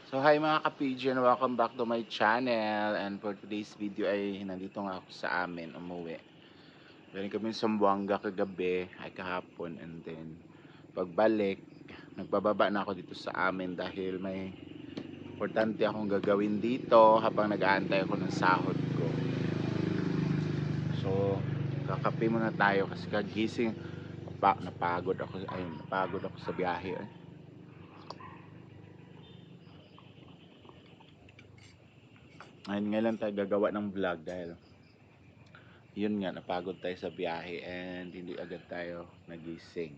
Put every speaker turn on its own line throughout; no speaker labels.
So hi mga ka-pigeon, welcome back to my channel. And for today's video ay nandito nga ako sa amin, umuwi. Galing kami sa Zamboanga kagabi, ay kahapon. And then pagbalik, nagbababa na ako dito sa amin dahil may importante akong gagawin dito habang nag-aantay ako ng sahod ko. So kakape muna tayo kasi kagising, napagod ako sa biyahe. Ngayon nga lang tayo gagawa ng vlog dahil yun nga, napagod tayo sa biyahe and hindi agad tayo nagising.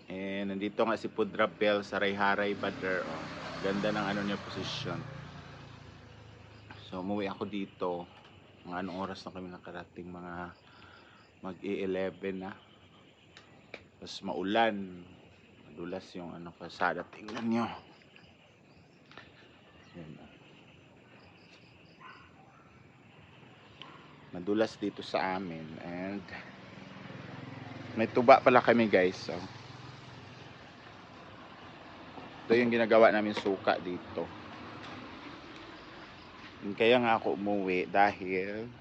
And nandito nga si Food Rappel sa Rayharay Bader. Oh, ganda ng ano niya posisyon. So umuwi ako dito. Mga anong oras na kami nakarating, mga mag-11 na. Tapos maulan. Madulas yung kalsada. Tingnan nyo. Yan. Madulas dito sa amin and may tuba pala kami guys. So ito yung ginagawa namin suka dito. Kaya nga ako umuwi dahil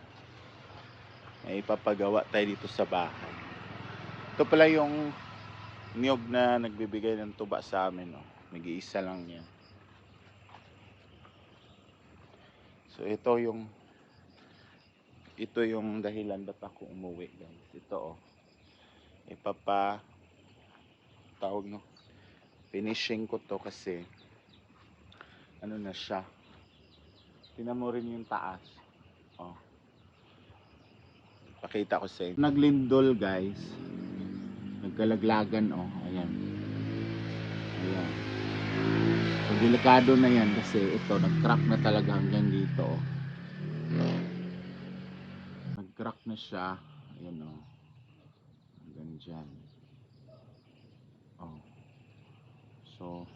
may ipapagawa tayo dito sa bahay. Ito pala yung niyog na nagbibigay ng tuba sa amin. Oh. Mag-iisa lang yan. So ito yung dahilan ba't ako umuwi guys. Ito tawag no, finishing ko to kasi ano na siya. Tingnan mo rin yung taas. Oh. Pakita ko sa inyo. Naglindol guys. Nagkalaglagan ayan. Ayan. So delikado na yan kasi ito nag-crack na talaga hanggang dito Nag-crack na siya. Ayan hanggang dyan. So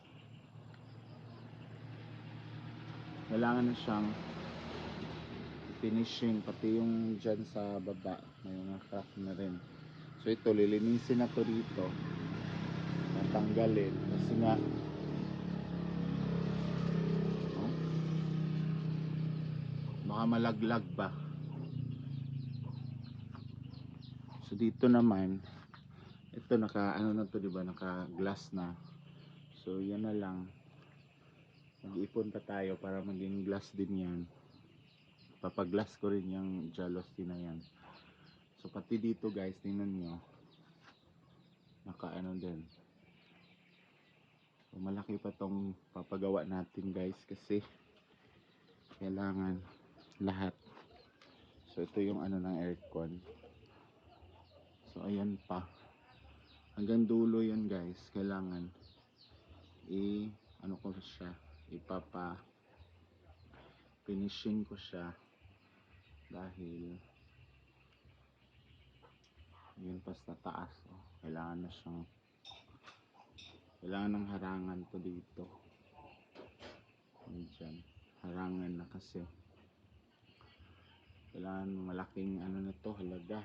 kailangan na siyang finishing pati yung dyan sa baba may mga crack na rin. So ito lilinisin na to dito, natanggalin kasi nga baka malaglag ba. So dito naman ito naka na to, diba, naka glass na. So yan na lang, mag-ipon pa tayo para maging glass din yan. Papaglass ko rin yung jealousy na yan. So pati dito guys, tingnan nyo, naka din. So malaki pa tong papagawa natin guys kasi kailangan lahat. So ito yung ng aircon. So ayan pa, hanggang dulo yan guys. Kailangan ko siya, ipapa finishing ko siya dahil yun pa sa taas. Kailangan ng harangan to dito. Diyan, harangan na kasi kailangan malaking na to, halaga.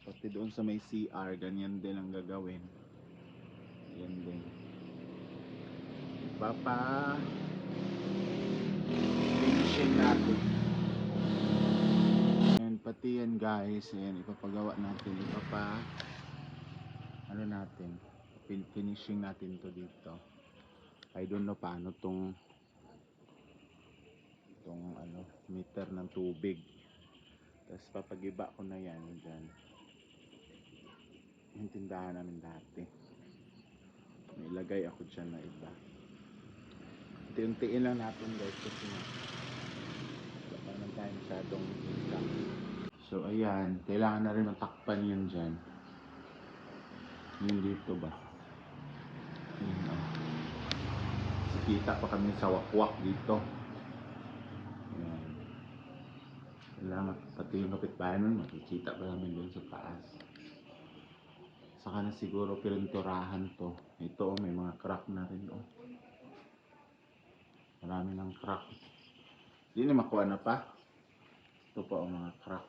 Pati doon sa may CR, ganyan din ang gagawin. Yan din. Finishing natin. And pati yan guys, ayan, ipapagawa natin. Natin. Finishing natin to dito. I don't know paano tong meter ng tubig. Tapos papagiba ko na yan dyan. Yung tindahan namin dati. May ilagay ako dyan na iba. Unti-untiin lang natin guys kasi wala pa naman tayo masyadong income. So ayan, kailangan na rin matakpan yun dyan. Yung dito ba? Ayan, kita pa kami sa wakwak dito. Ayan. Kailangan pati yung kapitbahay nun, makikita pa namin dun sa taas. Saka na siguro pininturahan to. Ito may mga crack na rin marami ng crack. Hindi na makuha na pa. Ito pa mga crack.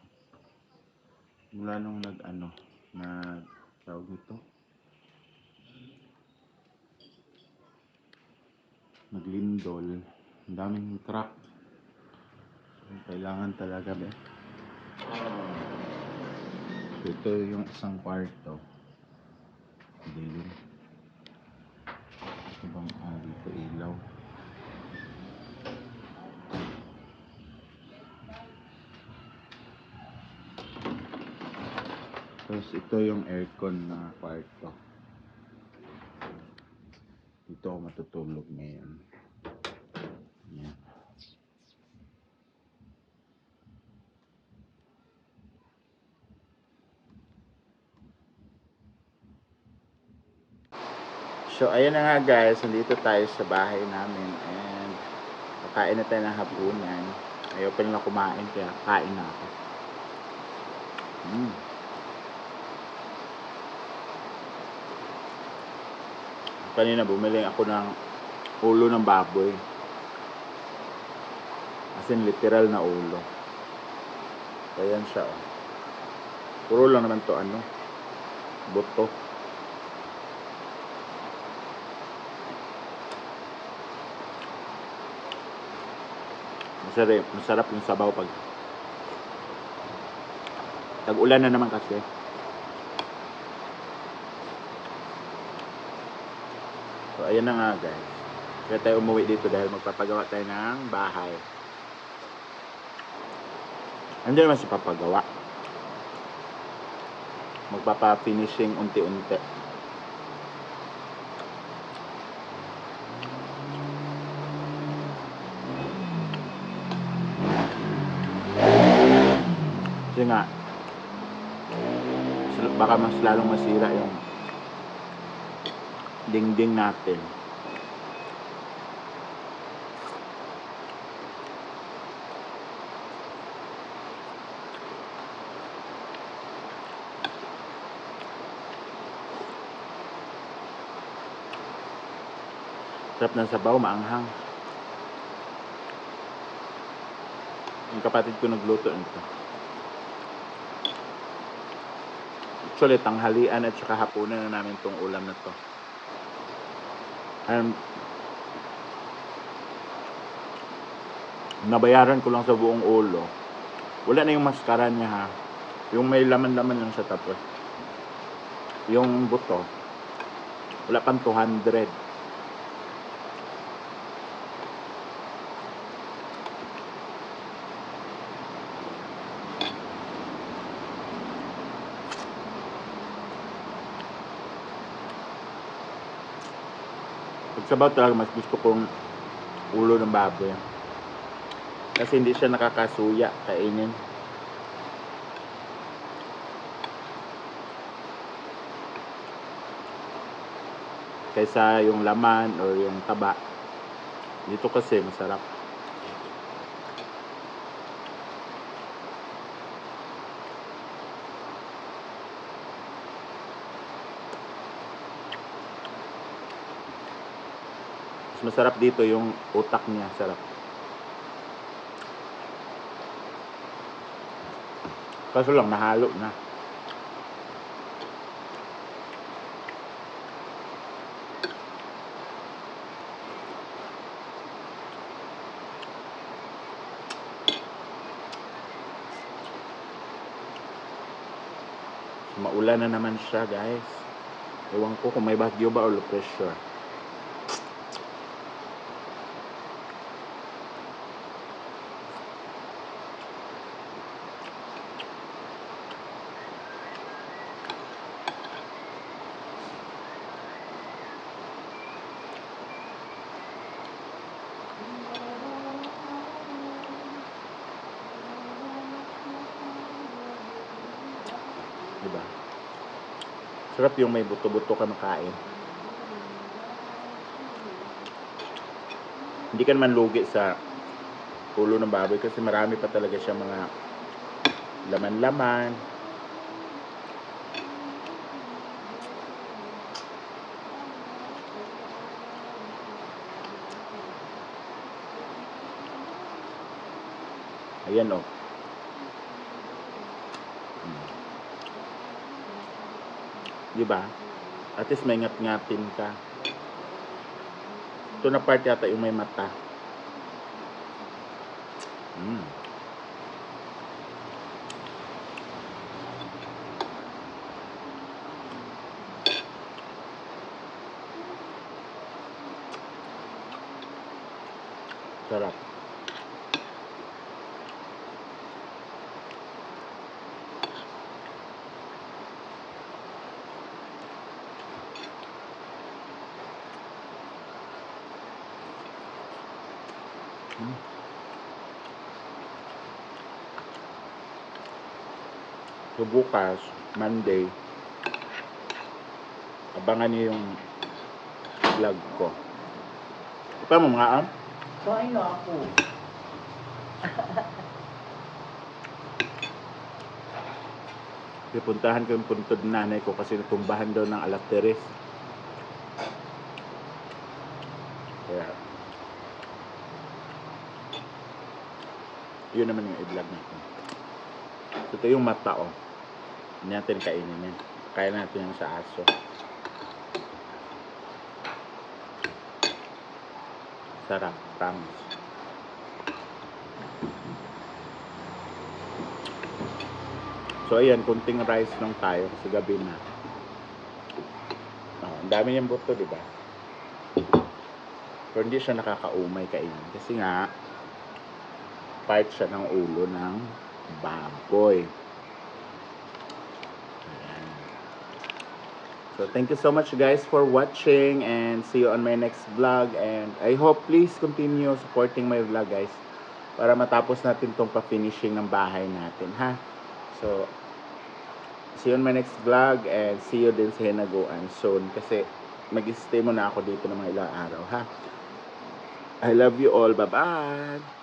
Mula nung tawag nito, naglindol. Ang daming truck. Kailangan talaga ba? Ito yung isang kwarto. Dilim. Ito bang dito ilaw? Tapos ito yung aircon na kwarto. Dito ako matutulog ngayon. Yan. So, ayan na nga guys, nandito tayo sa bahay namin and kakain na tayo ng hapunan. Ayaw pa nila kumain kaya kain na ako. Kanina bumili ako ng ulo ng baboy. As in literal na ulo. Ayan siya oh. Puro lang naman to buto. Masarap yung sabaw pag tag-ulan na naman kasi. So ayan na nga guys. Kaya tayo umuwi dito dahil magpapagawa tayo ng bahay. Hindi naman siya papagawa. Magpapa-finishing unti-unti. Kasi nga baka mas lalong masira yung dingding natin. Sarap ng sabaw, maanghang. Yung kapatid ko nagluto nito. Actually, tanghalian at saka hapunan na namin tong ulam na to. And nabayaran ko lang sa buong ulo. Wala na yung maskara niya ha. Yung may laman-laman lang siya tapos. Yung buto, wala pang 200. Pagsabaw talaga mas gusto kong ulo ng baboy. Kasi hindi siya nakakasuya kainin. Kaysa yung laman or yung taba. Dito kasi masarap. Mas masarap dito yung utak niya, sarap. Kaso lang nahalo na. Maulan na naman siya guys. Ewan ko kung may bagyo ba o low pressure. Diba? Sarap yung may buto-buto ka makain. Hindi ka naman lugi sa ulo ng baboy kasi marami pa talaga siya mga laman-laman. Ayan o. Diba? At least may ngat-ngatin ka. Ito na part yata yung may mata. Sarap. So bukas, Monday, abangan niyo yung vlog ko. Pa mo mga am?
Kain na ako.
Pipuntahan ko yung puntod nanay ko kasi natumbahan daw ng alas 3. Kaya yun naman yung i-vlog natin. So ito yung mata, oh. Hindi natin kainin yan. Kaya natin yung sa aso. Sarap, promise. So ayan, kunting rice lang tayo kasi gabi na. Oh, ang dami niyang buto, di ba? Pero hindi siya nakakaumay kainin kasi nga part siya ng ulo ng baboy. Ayan. So thank you so much guys for watching and see you on my next vlog, and I hope please continue supporting my vlog guys para matapos natin tong pa-finishing ng bahay natin, ha? So see you on my next vlog and see you din sa Hinaguan soon kasi mag-stay muna ako dito ng mga ilang araw, ha? I love you all. Bye-bye!